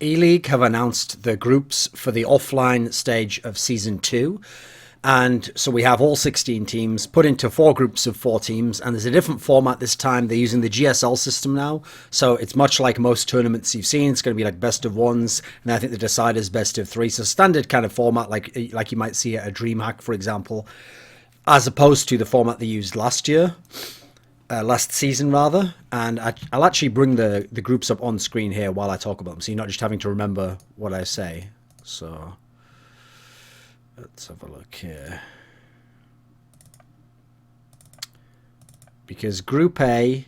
ELEAGUE have announced the groups for the offline stage of Season 2. And so we have all 16 teams put into 4 groups of 4 teams. And there's a different format this time. They're using the GSL system now. So it's much like most tournaments you've seen. It's going to be like best of ones. And I think the decider's best of 3. So standard kind of format like you might see at a DreamHack, for example, as opposed to the format they used last season rather. And I'll actually bring the groups up on screen here while I talk about them, so you're not just having to remember what I say. So let's have a look here, because Group A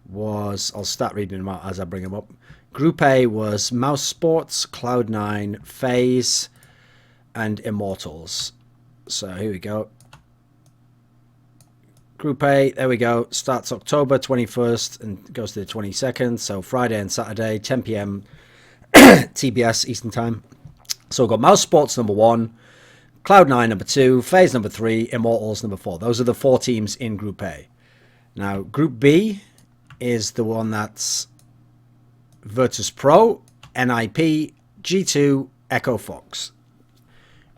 was, I'll start reading them out as I bring them up. Group A was Mouse Sports, Cloud9, FaZe, and Immortals. So here we go. Group A, there we go, starts October 21st and goes to the 22nd, so Friday and Saturday, 10 p.m. TBS Eastern Time. So we've got Mouse Sports number 1, Cloud9 number 2, FaZe number 3, Immortals number 4. Those are the 4 teams in Group A. Now, Group B is the one that's Virtus.pro, NIP, G2, Echo Fox.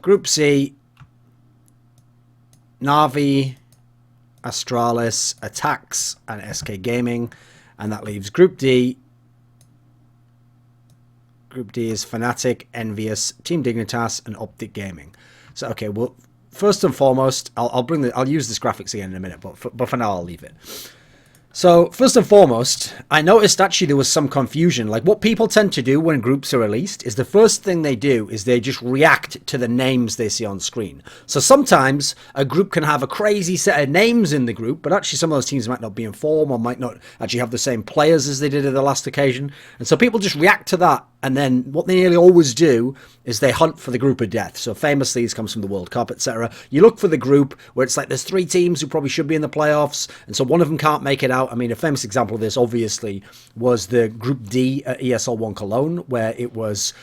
Group C, Na'Vi, Astralis, Attacks, and SK Gaming. And that leaves Group D. Group D is Fnatic, Envious, Team Dignitas, and Optic Gaming. So, okay, well, first and foremost, I'll use this graphics again in a minute, but for now I'll leave it. So, first and foremost, I noticed actually there was some confusion. Like, what people tend to do when groups are released is the first thing they do is they just react to the names they see on screen. So sometimes a group can have a crazy set of names in the group, but actually some of those teams might not be in form or might not actually have the same players as they did at the last occasion. And so people just react to that. And then what they nearly always do is they hunt for the group of death. So famously, this comes from the World Cup, etc. You look for the group where it's like there's 3 teams who probably should be in the playoffs, and so one of them can't make it out. I mean, a famous example of this, obviously, was the Group D at ESL 1 Cologne, where it was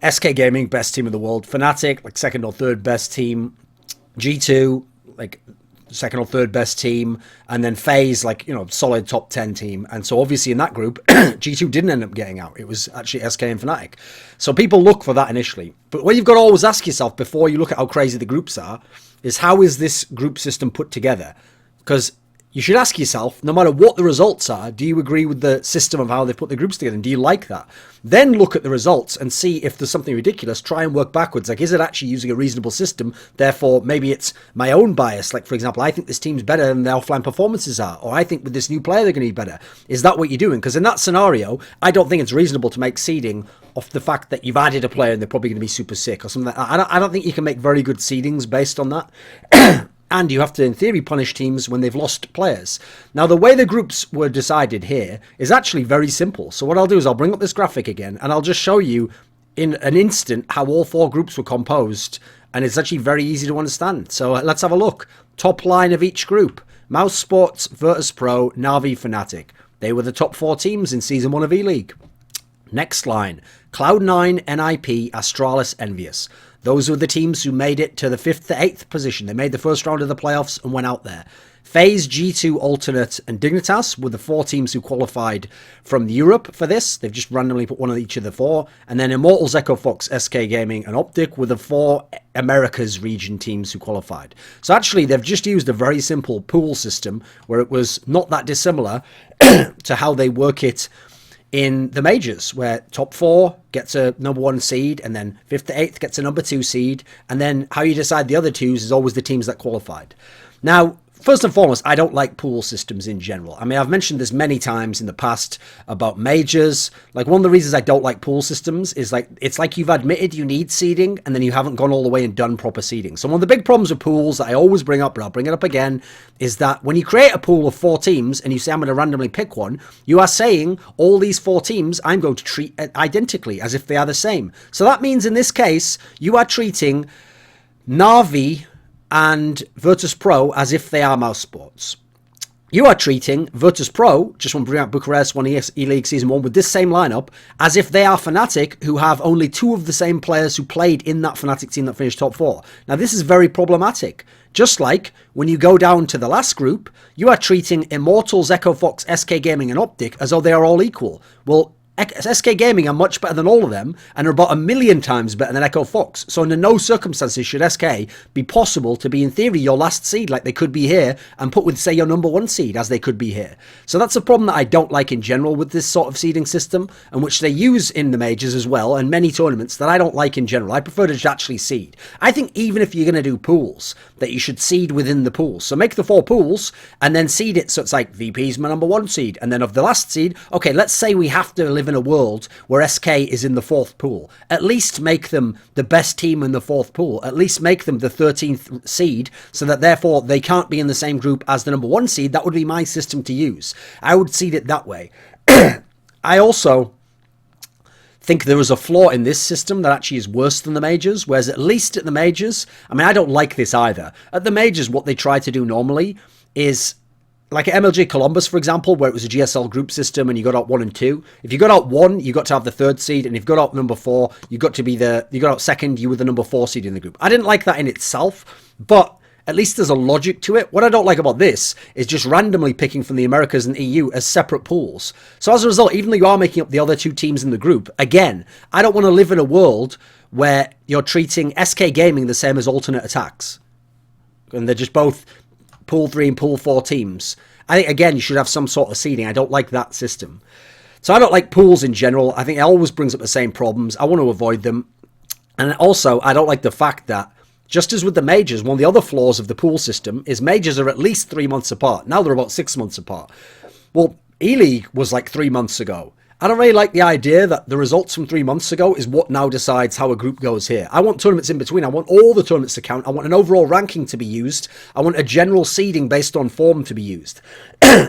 SK Gaming, best team in the world, Fnatic, like 2nd or 3rd best team, G2, like 2nd or 3rd best team, and then FaZe, like, you know, solid top 10 team. And so obviously in that group, G2 didn't end up getting out. It was actually SK and Fnatic. So people look for that initially. But what you've got to always ask yourself before you look at how crazy the groups are is, how is this group system put together? Because you should ask yourself, no matter what the results are, do you agree with the system of how they've put the groups together? And do you like that? Then look at the results and see if there's something ridiculous. Try and work backwards. Like, is it actually using a reasonable system? Therefore, maybe it's my own bias. Like, for example, I think this team's better than their offline performances are. Or I think with this new player, they're going to be better. Is that what you're doing? Because in that scenario, I don't think it's reasonable to make seeding off the fact that you've added a player and they're probably going to be super sick or something like that. I don't think you can make very good seedings based on that. And you have to, in theory, punish teams when they've lost players. Now, the way the groups were decided here is actually very simple. So what I'll do is I'll bring up this graphic again, and I'll just show you in an instant how all 4 groups were composed. And it's actually very easy to understand. So let's have a look. Top line of each group: Mouse Sports, Virtus.pro, Na'Vi, Fnatic. They were the top 4 teams in Season 1 of ELEAGUE. Next line: Cloud9, NIP, Astralis, Envious. Those were the teams who made it to the 5th to 8th position. They made the first round of the playoffs and went out there. FaZe, G2, Alternate, and Dignitas were the 4 teams who qualified from Europe for this. They've just randomly put one of each of the 4. And then Immortals, Echo Fox, SK Gaming, and Optic were the 4 Americas region teams who qualified. So actually, they've just used a very simple pool system where it was not that dissimilar to how they work it in the majors, where top 4 gets a number 1 seed, and then 5th to 8th gets a number 2 seed, and then how you decide the other 2s is always the teams that qualified. Now, first and foremost, I don't like pool systems in general. I mean, I've mentioned this many times in the past about majors. Like, one of the reasons I don't like pool systems is, like, it's like you've admitted you need seeding and then you haven't gone all the way and done proper seeding. So one of the big problems with pools that I always bring up, but I'll bring it up again, is that when you create a pool of 4 teams and you say I'm going to randomly pick one, you are saying all these 4 teams I'm going to treat identically as if they are the same. So that means in this case, you are treating Na'Vi and Virtus.pro as if they are Mouse Sports. You are treating Virtus.pro, just want to bring out Bucharest, won ELEAGUE Season 1, with this same lineup, as if they are Fnatic, who have only 2 of the same players who played in that Fnatic team that finished top 4. Now, this is very problematic. Just like when you go down to the last group, you are treating Immortals, Echo Fox, SK Gaming, and Optic as though they are all equal. Well, SK Gaming are much better than all of them and are about 1,000,000 times better than Echo Fox. So under no circumstances should SK be possible to be, in theory, your last seed like they could be here and put with, say, your number 1 seed as they could be here. So that's a problem that I don't like in general with this sort of seeding system, and which they use in the majors as well and many tournaments that I don't like in general. I prefer to just actually seed. I think even if you're going to do pools, that you should seed within the pools. So make the 4 pools and then seed it so it's like VP's my number 1 seed, and then of the last seed, okay, let's say we have to live in a world where SK is in the 4th pool. At least make them the best team in the 4th pool. At least make them the 13th seed so that therefore they can't be in the same group as the number 1 seed. That would be my system to use. I would seed it that way. I also think there is a flaw in this system that actually is worse than the majors, whereas at least at the majors, I mean, I don't like this either. At the majors, what they try to do normally is, like at MLG Columbus, for example, where it was a GSL group system and you got out 1 and 2. If you got out 1, you got to have the 3rd seed, and if you got out number 4, you got out 2nd, you were the number 4 seed in the group. I didn't like that in itself, but at least there's a logic to it. What I don't like about this is just randomly picking from the Americas and EU as separate pools. So as a result, even though you are making up the other 2 teams in the group, again, I don't want to live in a world where you're treating SK Gaming the same as alternate attacks, and they're just both Pool 3 and Pool 4 teams. I think, again, you should have some sort of seeding. I don't like that system. So I don't like pools in general. I think it always brings up the same problems. I want to avoid them. And also, I don't like the fact that, just as with the majors, one of the other flaws of the pool system is majors are at least 3 months apart. Now they're about 6 months apart. Well, ELEAGUE was like 3 months ago. I don't really like the idea that the results from 3 months ago is what now decides how a group goes here. I want tournaments in between. I want all the tournaments to count. I want an overall ranking to be used. I want a general seeding based on form to be used.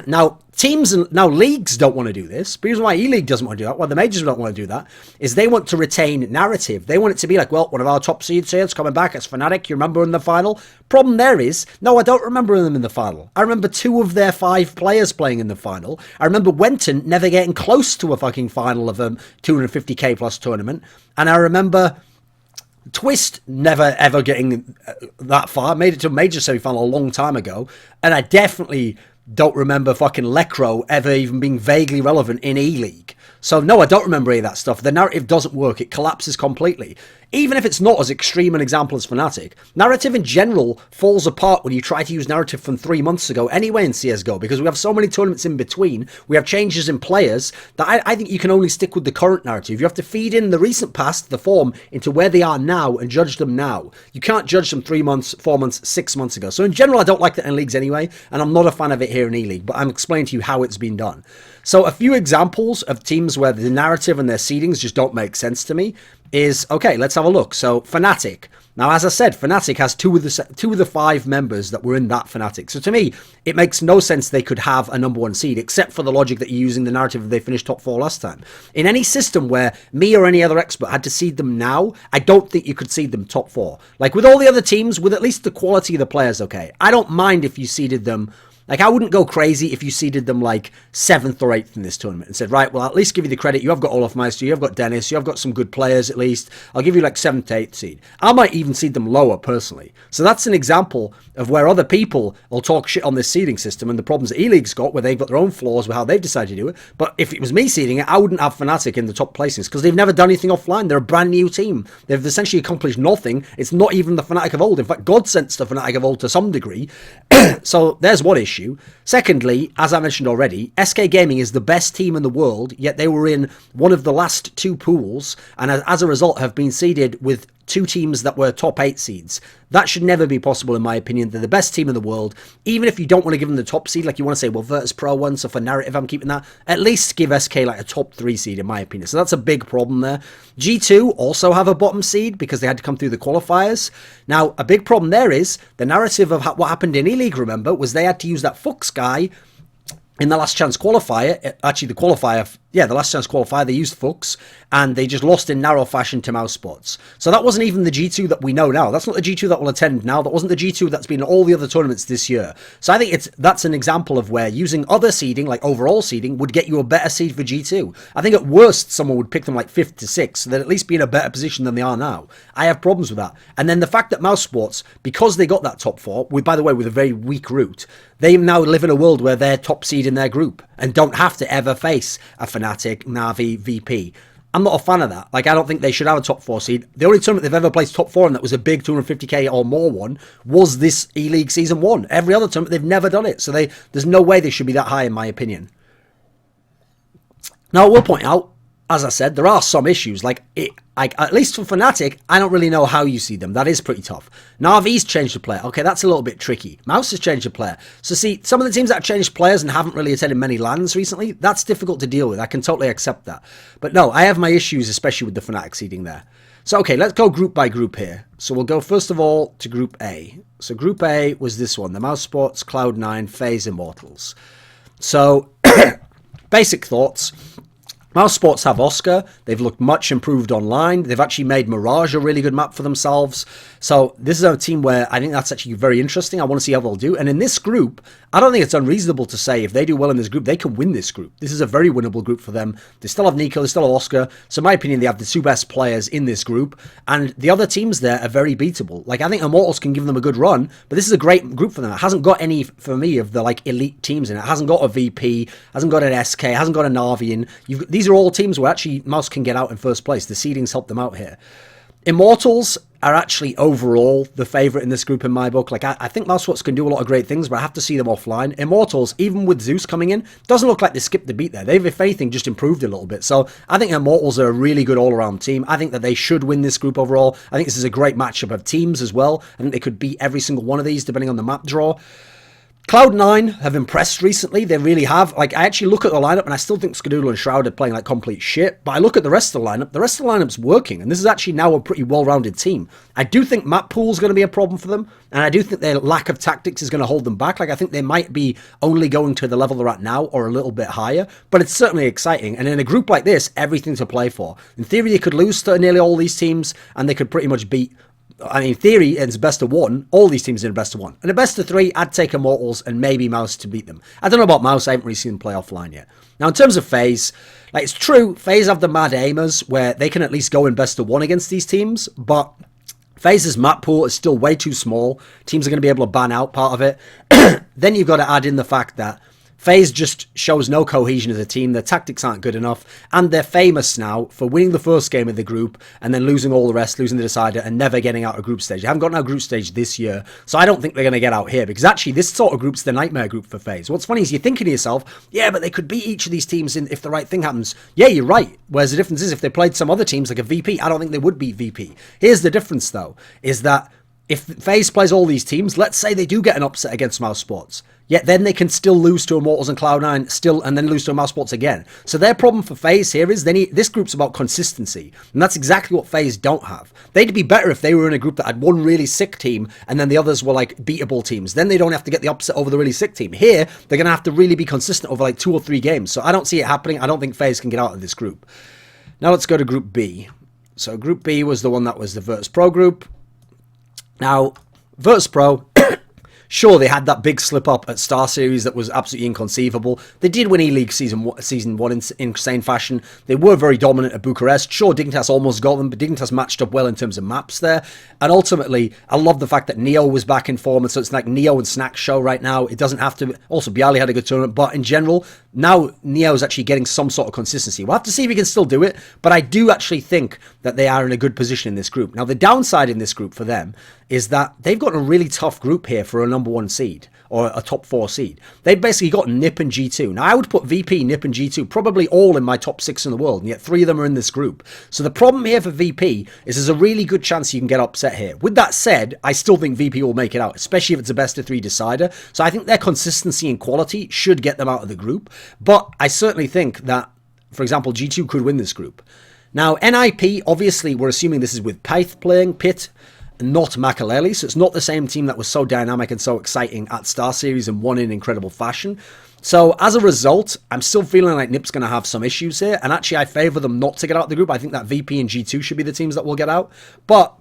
Now, teams and now leagues don't want to do this. The reason why ELEAGUE doesn't want to do that, why the majors don't want to do that, is they want to retain narrative. They want it to be like, well, one of our top seeds here is coming back. It's Fnatic. You remember in the final? Problem there is, no, I don't remember them in the final. I remember 2 of their 5 players playing in the final. I remember Wenton never getting close to a fucking final of a 250k plus tournament. And I remember Twist never ever getting that far. Made it to a major semi-final a long time ago. And I definitely don't remember fucking Lecro ever even being vaguely relevant in ELEAGUE. So no, I don't remember any of that stuff. The narrative doesn't work. It collapses completely. Even if it's not as extreme an example as Fnatic, narrative in general falls apart when you try to use narrative from 3 months ago anyway in CSGO, because we have so many tournaments in between, we have changes in players, that I think you can only stick with the current narrative. You have to feed in the recent past, the form, into where they are now and judge them now. You can't judge them 3 months, 4 months, 6 months ago. So in general, I don't like that in leagues anyway, and I'm not a fan of it here in ELEAGUE, but I'm explaining to you how it's been done. So a few examples of teams where the narrative and their seedings just don't make sense to me is, okay, let's have a look. So Fnatic. Now, as I said, Fnatic has two of the 5 members that were in that Fnatic. So to me, it makes no sense they could have a number 1 seed, except for the logic that you're using the narrative that they finished top 4 last time. In any system where me or any other expert had to seed them now, I don't think you could seed them top 4. Like with all the other teams, with at least the quality of the players, okay. I don't mind if you seeded them. Like, I wouldn't go crazy if you seeded them, like, 7th or 8th in this tournament and said, right, well, I'll at least give you the credit. You have got Olaf Meister, you have got Dennis, you have got some good players at least. I'll give you, like, 7th to 8th seed. I might even seed them lower, personally. So that's an example of where other people will talk shit on this seeding system and the problems that ELEAGUE's got, where they've got their own flaws with how they've decided to do it. But if it was me seeding it, I wouldn't have Fnatic in the top placings, because they've never done anything offline. They're a brand new team. They've essentially accomplished nothing. It's not even the Fnatic of old. In fact, God sent the Fnatic of old to some degree. So there's one issue. Secondly, as I mentioned already, SK Gaming is the best team in the world, yet they were in one of the last 2 pools, and as a result have been seeded with 2 teams that were top 8 seeds. That should never be possible, in my opinion. They're the best team in the world. Even if you don't want to give them the top seed, like you want to say, well, Virtus.pro won, so for narrative, I'm keeping that. At least give SK like a top 3 seed, in my opinion. So that's a big problem there. G2 also have a bottom seed because they had to come through the qualifiers. Now, a big problem there is the narrative of what happened in ELEAGUE, remember, was they had to use that Fuchs guy in the last chance qualifier. Actually, the last chance qualifier, they used Fuchs, and they just lost in narrow fashion to Mouse Spots. So that wasn't even the G2 that we know now. That's not the G2 that will attend now. That wasn't the G2 that's been in all the other tournaments this year. So I think that's an example of where using other seeding, like overall seeding, would get you a better seed for G2. I think at worst, someone would pick them like 5th to 6th, so they'd at least be in a better position than they are now. I have problems with that. And then the fact that Mouse Sports, because they got that top 4, by the way, with a very weak route, they now live in a world where they're top seed in their group and don't have to ever face a Fnatic Fnatic, Na'Vi, VP. I'm not a fan of that. Like, I don't think they should have a top 4 seed. The only tournament they've ever placed top 4 in that was a big 250k or more one was this E-League Season 1. Every other tournament, they've never done it. So there's no way they should be that high, in my opinion. Now, I will point out, as I said, there are some issues. Like, at least for Fnatic, I don't really know how you see them. That is pretty tough. Na'Vi's changed the player. Okay, that's a little bit tricky. Mouse has changed the player. So see, some of the teams that have changed players and haven't really attended many LANs recently, that's difficult to deal with. I can totally accept that. But no, I have my issues, especially with the Fnatic seeding there. So, okay, let's go group by group here. So we'll go, first of all, to Group A. So Group A was this one, the Mouse Sports, Cloud9, FaZe, Immortals. So, basic thoughts. Mouse Sports have Oscar. They've looked much improved online. They've actually made Mirage a really good map for themselves. So this is a team where I think that's actually very interesting. I want to see how they'll do. And in this group, I don't think it's unreasonable to say if they do well in this group, they can win this group. This is a very winnable group for them. They still have Nico, they still have Oscar. So in my opinion, they have the 2 best players in this group. And the other teams there are very beatable. Like, I think Immortals can give them a good run, but this is a great group for them. It hasn't got any, for me, of the like elite teams in it. It hasn't got a VP, hasn't got an SK, hasn't got a Na'Vi in. These are all teams where actually Mouse can get out in first place. The seedings help them out here. Immortals are actually overall the favourite in this group in my book. Like, I think Mouse Sports can do a lot of great things, but I have to see them offline. Immortals, even with Zeus coming in, doesn't look like they skipped the beat there. They've, if anything, just improved a little bit. So I think Immortals are a really good all-around team. I think that they should win this group overall. I think this is a great matchup of teams as well. I think they could beat every single one of these, depending on the map draw. Cloud9 have impressed recently. They really have. Like, I actually look at the lineup, and I still think Skadoodle and Shroud are playing like complete shit. But I look at the rest of the lineup. The rest of the lineup's working, and this is actually now a pretty well-rounded team. I do think map pool is going to be a problem for them, and I do think their lack of tactics is going to hold them back. Like, I think they might be only going to the level they're at now or a little bit higher, but it's certainly exciting. And in a group like this, everything to play for. In theory, they could lose to nearly all these teams, and they could pretty much beat. I mean, in theory, it's best of 1. All these teams are in best of 1. And a best of 3, I'd take Immortals and maybe Mouse to beat them. I don't know about Mouse. I haven't really seen them play offline yet. Now, in terms of FaZe, like, it's true, FaZe have the mad aimers where they can at least go in best of 1 against these teams, but FaZe's map pool is still way too small. Teams are going to be able to ban out part of it. Then you've got to add in the fact that FaZe just shows no cohesion as a team. Their tactics aren't good enough. And they're famous now for winning the first game of the group and then losing all the rest, losing the decider, and never getting out of group stage. They haven't gotten out of group stage this year. So I don't think they're going to get out here, because actually this sort of group's the nightmare group for FaZe. What's funny is you're thinking to yourself, yeah, but they could beat each of these teams if the right thing happens. Yeah, you're right. Whereas the difference is if they played some other teams like a VP, I don't think they would beat VP. Here's the difference, though, is that if FaZe plays all these teams, let's say they do get an upset against Mouse Sports, yet then they can still lose to Immortals and Cloud9 and then lose to Mouse Sports again. So their problem for FaZe here is this group's about consistency, and that's exactly what FaZe don't have. They'd be better if they were in a group that had one really sick team and then the others were like beatable teams. Then they don't have to get the upset over the really sick team. Here, they're going to have to really be consistent over like 2 or 3 games. So I don't see it happening. I don't think FaZe can get out of this group. Now let's go to Group B. So Group B was the one that was the Virtus.pro group. Now, Virtus.pro, sure, they had that big slip-up at Star Series that was absolutely inconceivable. They did win ELEAGUE Season 1 in insane fashion. They were very dominant at Bucharest. Sure, Dignitas almost got them, but Dignitas matched up well in terms of maps there. And ultimately, I love the fact that Neo was back in form, and so it's like Neo and Snack show right now. It doesn't have to... Also, Bialy had a good tournament, but in general, now Neo's actually getting some sort of consistency. We'll have to see if he can still do it, but I do actually think that they are in a good position in this group. Now, the downside in this group for them is that they've got a really tough group here for a number 1 seed, or a top 4 seed. They've basically got NiP and G2. Now, I would put VP, NiP, and G2 probably all in my top 6 in the world, and yet 3 of them are in this group. So the problem here for VP is there's a really good chance you can get upset here. With that said, I still think VP will make it out, especially if it's a best of 3 decider. So I think their consistency and quality should get them out of the group. But I certainly think that, for example, G2 could win this group. Now, NIP, obviously, we're assuming this is with Pyth playing, Pit, not Makaleli, so it's not the same team that was so dynamic and so exciting at Star Series and won in incredible fashion. So as a result, I'm still feeling like NiP's going to have some issues here, and actually I favour them not to get out of the group. I think that VP and G2 should be the teams that will get out, but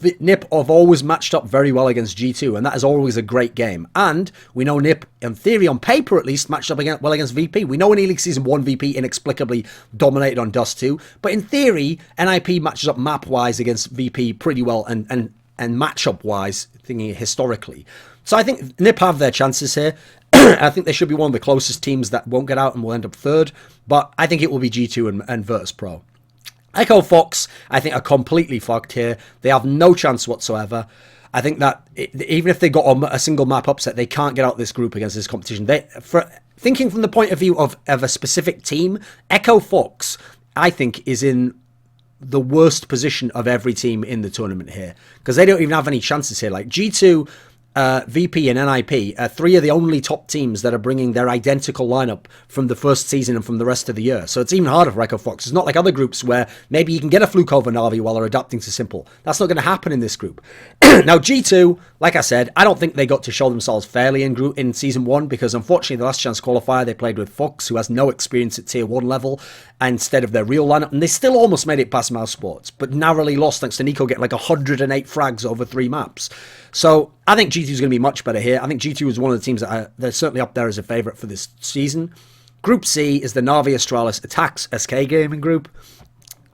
NiP have always matched up very well against G2, and that is always a great game. And we know NiP, in theory, on paper at least, matched up well against VP. We know in ELEAGUE Season 1, VP inexplicably dominated on Dust 2, but in theory, NIP matches up map-wise against VP pretty well, and matchup-wise, thinking historically. So I think NiP have their chances here. I think they should be one of the closest teams that won't get out and will end up third, but I think it will be G2 and Virtus.pro. Echo Fox, I think, are completely fucked here. They have no chance whatsoever. I think that even if they got a single map upset, they can't get out this group against this competition. Thinking from the point of view of a specific team, Echo Fox, I think, is in the worst position of every team in the tournament here, because they don't even have any chances here. Like G2, VP and NIP are three of the only top teams that are bringing their identical lineup from the first season and from the rest of the year. So it's even harder for Echo Fox. It's not like other groups where maybe you can get a fluke over Na'Vi while they're adapting to Simple. That's not going to happen in this group. Now G2, like I said, I don't think they got to show themselves fairly in Season 1, because unfortunately the last chance qualifier they played with Fox, who has no experience at Tier 1 level, instead of their real lineup, and they still almost made it past Mouse Sports, but narrowly lost thanks to Nico getting like 108 frags over 3 maps. So I think G2 is going to be much better here. I think G2 is one of the teams that they're certainly up there as a favourite for this season. Group C is the Na'Vi Astralis Attacks SK Gaming group.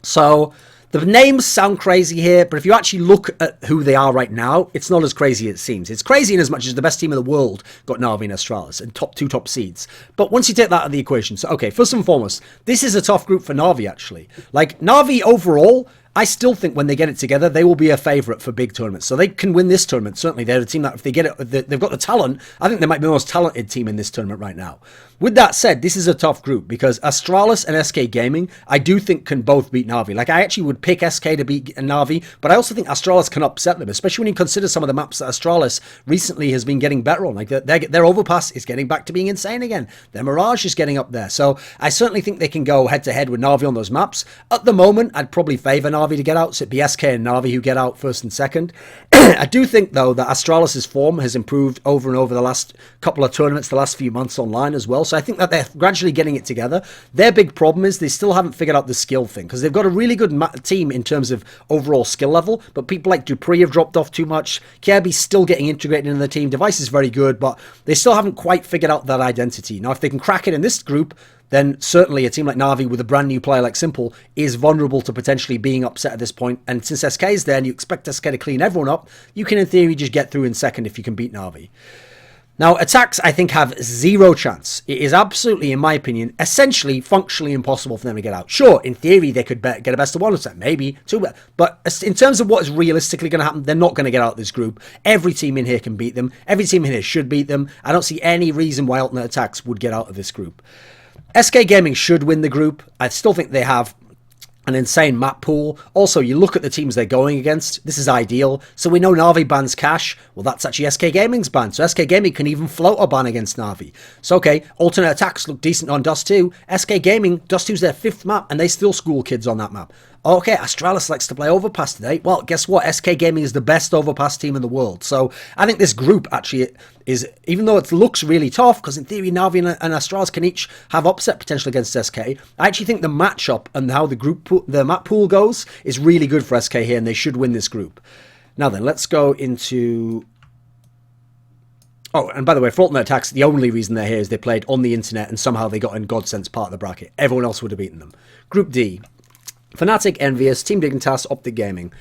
So the names sound crazy here, but if you actually look at who they are right now, it's not as crazy as it seems. It's crazy in as much as the best team in the world got Na'Vi and Astralis and two top seeds. But once you take that out of the equation, so okay, first and foremost, this is a tough group for Na'Vi actually. Like Na'Vi overall, I still think when they get it together, they will be a favourite for big tournaments. So they can win this tournament. Certainly, they're a team that if they get it, they've got the talent. I think they might be the most talented team in this tournament right now. With that said, this is a tough group because Astralis and SK Gaming, I do think can both beat Na'Vi. Like, I actually would pick SK to beat Na'Vi, but I also think Astralis can upset them, especially when you consider some of the maps that Astralis recently has been getting better on. Like, their Overpass is getting back to being insane again. Their Mirage is getting up there. So I certainly think they can go head-to-head with Na'Vi on those maps. At the moment, I'd probably favour Na'Vi to get out, so it'd be SK and Na'Vi who get out first and second. I do think, though, that Astralis' form has improved over and over the last couple of tournaments, the last few months online as well. So I think that they're gradually getting it together. Their big problem is they still haven't figured out the skill thing, because they've got a really good team in terms of overall skill level, but people like Dupree have dropped off too much. Kirby's still getting integrated into the team. Device is very good, but they still haven't quite figured out that identity. Now, if they can crack it in this group, then certainly a team like Na'Vi with a brand new player like Simple is vulnerable to potentially being upset at this point. And since SK is there and you expect SK to clean everyone up, you can in theory just get through in second if you can beat Na'Vi. Now, Attacks, I think, have zero chance. It is absolutely, in my opinion, essentially functionally impossible for them to get out. Sure, in theory, they could get a best of one upset, maybe two, but in terms of what is realistically going to happen, they're not going to get out of this group. Every team in here can beat them. Every team in here should beat them. I don't see any reason why Alternate Attacks would get out of this group. SK Gaming should win the group. I still think they have an insane map pool. Also, you look at the teams they're going against. This is ideal. So we know Na'Vi bans Cash. Well, that's actually SK Gaming's ban. So SK Gaming can even float a ban against Na'Vi. So, okay, Alternate Attacks look decent on Dust 2. SK Gaming, Dust 2's their 5th map, and they still school kids on that map. Okay, Astralis likes to play Overpass today. Well, guess what? SK Gaming is the best Overpass team in the world. So I think this group actually is, even though it looks really tough, because in theory Na'Vi and Astralis can each have upset potential against SK, I actually think the matchup and how the map pool goes is really good for SK here, and they should win this group. Now then, let's go into... Oh, and by the way, for Alternate Attacks, the only reason they're here is they played on the internet and somehow they got in Godsense part of the bracket. Everyone else would have beaten them. Group D. Fnatic, Envious, Team Dignitas, Optic Gaming.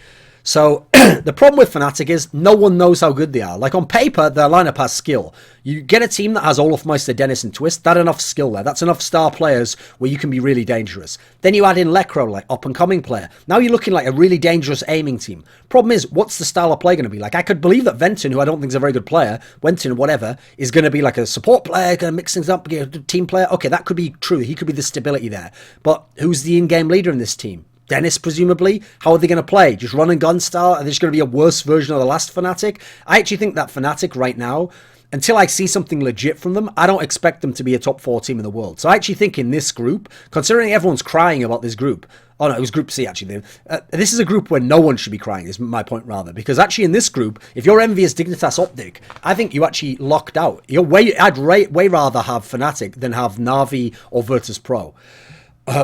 So, the problem with Fnatic is no one knows how good they are. Like, on paper, their lineup has skill. You get a team that has Olafmeister, Dennis, and Twist, that's enough skill there. That's enough star players where you can be really dangerous. Then you add in Lekro, like, up-and-coming player. Now you're looking like a really dangerous aiming team. Problem is, what's the style of play going to be? Like, I could believe that Venton, who I don't think is a very good player, Wenton, whatever, is going to be like a support player, going to mix things up, get a team player. Okay, that could be true. He could be the stability there. But who's the in-game leader in this team? Dennis, presumably. How are they going to play? Just run and gun style? Are they just going to be a worse version of the last Fnatic? I actually think that Fnatic right now, until I see something legit from them, I don't expect them to be a top 4 team in the world. So I actually think in this group, considering everyone's crying about this group, oh no, it was Group C actually. This is a group where no one should be crying, is my point rather. Because actually in this group, if you're Envious, Dignitas, Optic, I think you actually locked out. I'd way rather have Fnatic than have Na'Vi or Virtus.pro.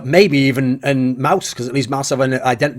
Maybe even and Mouse, because at least Mouse have an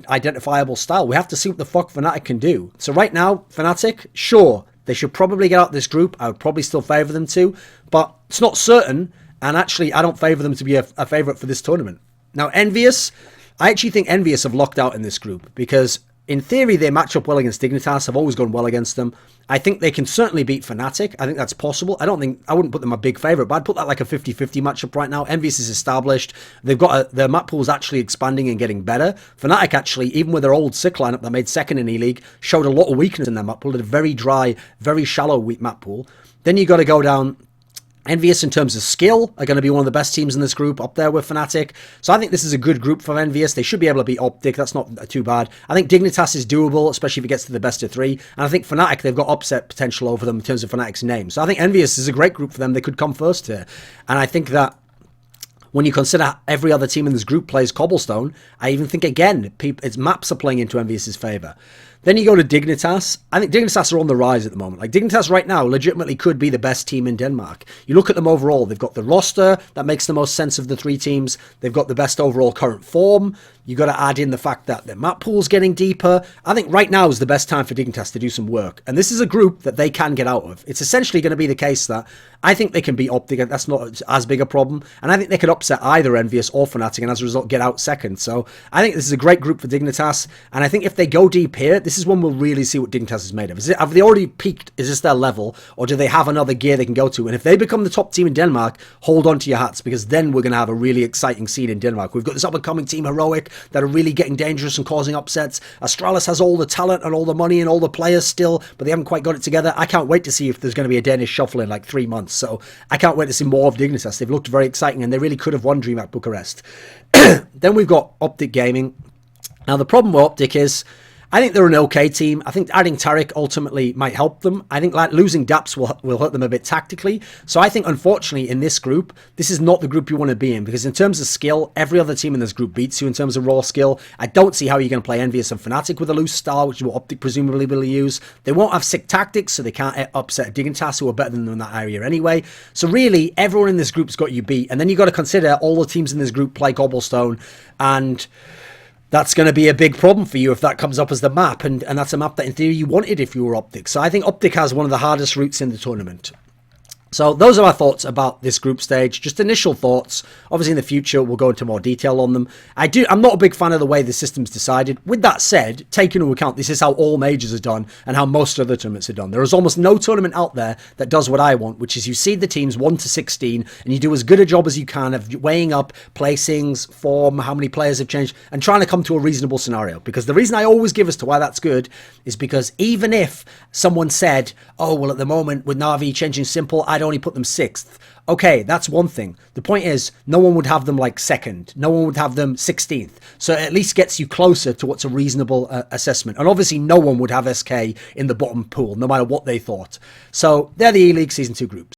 identifiable style. We have to see what the fuck Fnatic can do. So right now, Fnatic, sure, they should probably get out this group. I would probably still favour them to, but it's not certain. And actually, I don't favour them to be a favourite for this tournament. Now, Envious, I actually think Envious have locked out in this group because in theory, they match up well against Dignitas. I've always gone well against them. I think they can certainly beat Fnatic. I think that's possible. I wouldn't put them a big favourite, but I'd put that like a 50-50 matchup right now. Envious is established. They've got their map pool is actually expanding and getting better. Fnatic actually, even with their old sick lineup that made second in ELEAGUE, showed a lot of weakness in their map pool. They had a very dry, very shallow weak map pool. Then you got to go down. Envious in terms of skill are going to be one of the best teams in this group, up there with Fnatic. So I think this is a good group for Envious. They should be able to beat Optic. That's not too bad. I think Dignitas is doable, especially if it gets to the best of 3. And I think Fnatic, they've got upset potential over them in terms of Fnatic's name. So I think Envious is a great group for them. They could come first here. And I think that when you consider every other team in this group plays Cobblestone, I even think, again, its maps are playing into Envious's favour. Then you go to Dignitas. I think Dignitas are on the rise at the moment. Like, Dignitas right now legitimately could be the best team in Denmark. You look at them overall, they've got the roster that makes the most sense of the 3 teams. They've got the best overall current form. You got to add in the fact that their map pool's getting deeper. I think right now is the best time for Dignitas to do some work. And this is a group that they can get out of. It's essentially going to be the case that I think they can beat Optic. That's not as big a problem. And I think they could upset either Envious or Fnatic and as a result get out second. So I think this is a great group for Dignitas. And I think if they go deep here, this is when we'll really see what Dignitas is made of. Have they already peaked? Is this their level? Or do they have another gear they can go to? And if they become the top team in Denmark, hold on to your hats, because then we're going to have a really exciting scene in Denmark. We've got this up-and-coming team, Heroic, that are really getting dangerous and causing upsets. Astralis has all the talent and all the money and all the players still, but they haven't quite got it together. I can't wait to see if there's going to be a Danish shuffle in like 3 months. So I can't wait to see more of Dignitas. They've looked very exciting and they really could have won DreamHack Bucharest. Then we've got Optic Gaming. Now the problem with Optic is I think they're an okay team. I think adding Taric ultimately might help them. I think like losing Daps will hurt them a bit tactically. So I think, unfortunately, in this group, this is not the group you want to be in, because in terms of skill, every other team in this group beats you in terms of raw skill. I don't see how you're going to play Envious and Fnatic with a loose star, which is what Optic presumably will use. They won't have sick tactics, so they can't upset Dignitas, who are better than them in that area anyway. So really, everyone in this group's got you beat. And then you've got to consider all the teams in this group play Cobblestone, and that's going to be a big problem for you if that comes up as the map, and that's a map that in theory you wanted if you were Optic. So I think Optic has one of the hardest routes in the tournament. So those are my thoughts about this group stage. Just initial thoughts. Obviously in the future we'll go into more detail on them. I'm not a big fan of the way the system's decided. With that said, taking into account this is how all majors are done and how most other tournaments are done. There is almost no tournament out there that does what I want, which is you seed the teams 1 to 16 and you do as good a job as you can of weighing up placings, form, how many players have changed, and trying to come to a reasonable scenario. Because the reason I always give as to why that's good is because even if someone said, oh, well, at the moment with Na'Vi changing simple, I'd only put them 6th. Okay, that's one thing. The point is, no one would have them like 2nd. No one would have them 16th. So it at least gets you closer to what's a reasonable assessment. And obviously, no one would have SK in the bottom pool, no matter what they thought. So they're the ELEAGUE Season 2 groups.